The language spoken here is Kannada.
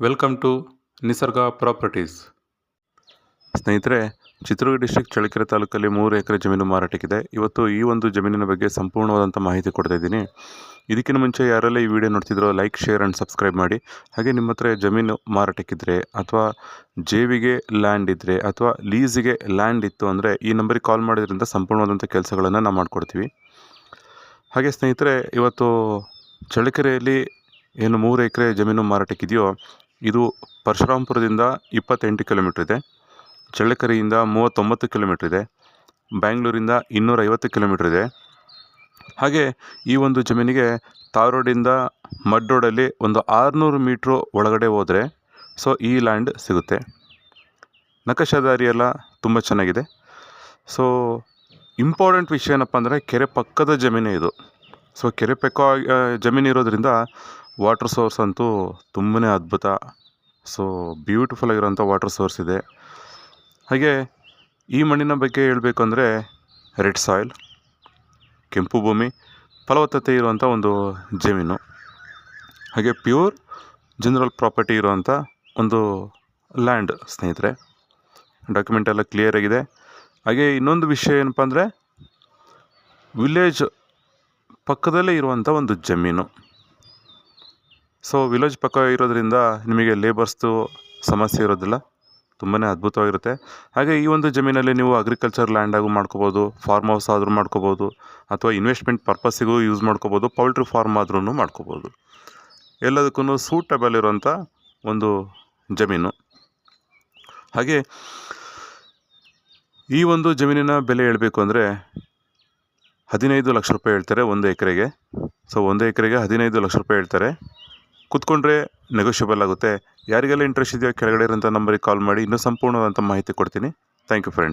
ವೆಲ್ಕಮ್ ಟು ನಿಸರ್ಗ ಪ್ರಾಪರ್ಟೀಸ್. ಸ್ನೇಹಿತರೆ, ಚಿತ್ರದುರ್ಗ ಡಿಸ್ಟ್ರಿಕ್ಟ್ ಚಳ್ಳಕೆರೆ ತಾಲೂಕಲ್ಲಿ 3 ಎಕರೆ ಜಮೀನು ಮಾರಾಟಕ್ಕಿದೆ. ಇವತ್ತು ಈ ಒಂದು ಜಮೀನಿನ ಬಗ್ಗೆ ಸಂಪೂರ್ಣವಾದಂಥ ಮಾಹಿತಿ ಕೊಡ್ತಾ ಇದ್ದೀನಿ. ಇದಕ್ಕಿಂತ ಮುಂಚೆ ಯಾರೆಲ್ಲ ಈ ವಿಡಿಯೋ ನೋಡ್ತಿದ್ರೋ ಲೈಕ್, ಶೇರ್ ಆ್ಯಂಡ್ ಸಬ್ಸ್ಕ್ರೈಬ್ ಮಾಡಿ. ಹಾಗೆ ನಿಮ್ಮ ಹತ್ರ ಜಮೀನು ಮಾರಾಟಕ್ಕಿದ್ರೆ ಅಥವಾ ಜೇವಿಗೆ ಲ್ಯಾಂಡ್ ಇದ್ದರೆ ಅಥವಾ ಲೀಸಿಗೆ ಲ್ಯಾಂಡ್ ಇತ್ತು ಅಂದರೆ ಈ ನಂಬರಿಗೆ ಕಾಲ್ ಮಾಡೋದ್ರಿಂದ ಸಂಪೂರ್ಣವಾದಂಥ ಕೆಲಸಗಳನ್ನು ನಾವು ಮಾಡಿಕೊಡ್ತೀವಿ. ಹಾಗೆ ಸ್ನೇಹಿತರೆ, ಇವತ್ತು ಚಳ್ಳಕೆರೆಯಲ್ಲಿ ಏನು 3 ಎಕರೆ ಜಮೀನು ಮಾರಾಟಕ್ಕಿದೆಯೋ ಇದು ಪರಶುರಾಂಪುರದಿಂದ 28 ಕಿಲೋಮೀಟ್ರ್ ಇದೆ, ಚಳ್ಳಕೆರೆಯಿಂದ 39 ಕಿಲೋಮೀಟ್ರ್ ಇದೆ, ಬ್ಯಾಂಗ್ಳೂರಿಂದ 250 ಕಿಲೋಮೀಟ್ರ್ ಇದೆ. ಹಾಗೆ ಈ ಒಂದು ಜಮೀನಿಗೆ ತಾರ್ ರೋಡಿಂದ ಮಡ್ ರೋಡಲ್ಲಿ ಒಂದು 600 ಮೀಟ್ರು ಒಳಗಡೆ ಹೋದರೆ ಈ ಲ್ಯಾಂಡ್ ಸಿಗುತ್ತೆ. ನಕಾಶಾದಾರಿ ಎಲ್ಲ ತುಂಬ ಚೆನ್ನಾಗಿದೆ. ಇಂಪಾರ್ಟೆಂಟ್ ವಿಷಯ ಏನಪ್ಪ ಅಂದರೆ ಕೆರೆ ಪಕ್ಕದ ಜಮೀನೇ ಇದು. ಕೆರೆ ಪಕ್ಕ ಜಮೀನು ಇರೋದ್ರಿಂದ ವಾಟರ್ ಸೋರ್ಸ್ ಅಂತೂ ತುಂಬನೇ ಅದ್ಭುತ. ಬ್ಯೂಟಿಫುಲ್ ಆಗಿರೋಂಥ ವಾಟರ್ ಸೋರ್ಸ್ ಇದೆ. ಹಾಗೆ ಈ ಮಣ್ಣಿನ ಬಗ್ಗೆ ಹೇಳಬೇಕು ಅಂದರೆ ರೆಡ್ ಸಾಯಿಲ್, ಕೆಂಪು ಭೂಮಿ, ಫಲವತ್ತತೆ ಇರುವಂಥ ಒಂದು ಜಮೀನು. ಹಾಗೆ ಪ್ಯೂರ್ ಜನರಲ್ ಪ್ರಾಪರ್ಟಿ ಇರುವಂಥ ಒಂದು ಲ್ಯಾಂಡ್ ಸ್ನೇಹಿತರೆ. ಡಾಕ್ಯುಮೆಂಟ್ ಎಲ್ಲ ಕ್ಲಿಯರ್ ಆಗಿದೆ. ಹಾಗೆ ಇನ್ನೊಂದು ವಿಷಯ ಏನಪ್ಪ ಅಂದರೆ ವಿಲೇಜ್ ಪಕ್ಕದಲ್ಲೇ ಇರುವಂಥ ಒಂದು ಜಮೀನು. ವಿಲೇಜ್ ಪಕ್ಕ ಇರೋದ್ರಿಂದ ನಿಮಗೆ ಲೇಬರ್ಸ್ದು ಸಮಸ್ಯೆ ಇರೋದಿಲ್ಲ, ತುಂಬಾ ಅದ್ಭುತವಾಗಿರುತ್ತೆ. ಹಾಗೆ ಈ ಒಂದು ಜಮೀನಲ್ಲಿ ನೀವು ಅಗ್ರಿಕಲ್ಚರ್ ಲ್ಯಾಂಡ್ ಆಗೂ ಮಾಡ್ಕೋಬೋದು, ಫಾರ್ಮ್ ಹೌಸ್ ಆದರೂ ಮಾಡ್ಕೋಬೋದು, ಅಥವಾ ಇನ್ವೆಸ್ಟ್ಮೆಂಟ್ ಪರ್ಪಸ್ಸಿಗೂ ಯೂಸ್ ಮಾಡ್ಕೋಬೋದು, ಪೌಲ್ಟ್ರಿ ಫಾರ್ಮ್ ಆದ್ರೂ ಮಾಡ್ಕೋಬೋದು. ಎಲ್ಲದಕ್ಕೂ ಸೂಟಬಲ್ ಇರೋಂಥ ಒಂದು ಜಮೀನು. ಹಾಗೆ ಈ ಒಂದು ಜಮೀನಿನ ಬೆಲೆ ಹೇಳಬೇಕು ಅಂದರೆ 15 ಲಕ್ಷ ರೂಪಾಯಿ ಹೇಳ್ತಾರೆ ಒಂದು ಎಕರೆಗೆ. 1 ಎಕರೆಗೆ 15 ಲಕ್ಷ ರೂಪಾಯಿ ಹೇಳ್ತಾರೆ. ಕೂತ್ಕೊಂಡ್ರೆ ನೆಗೋಷಿಯಬಲ್ ಆಗುತ್ತೆ. ಯಾರಿಗೆಲ್ಲ ಇಂಟ್ರೆಸ್ಟ್ ಇದೆಯೋ ಕೆಳಗಡೆ ಇರೋಂಥ ನಂಬರಿಗೆ ಕಾಲ್ ಮಾಡಿ ಇನ್ನೂ ಸಂಪೂರ್ಣವಾದಂಥ ಮಾಹಿತಿ ಕೊಡ್ತೀನಿ. Thank you friends.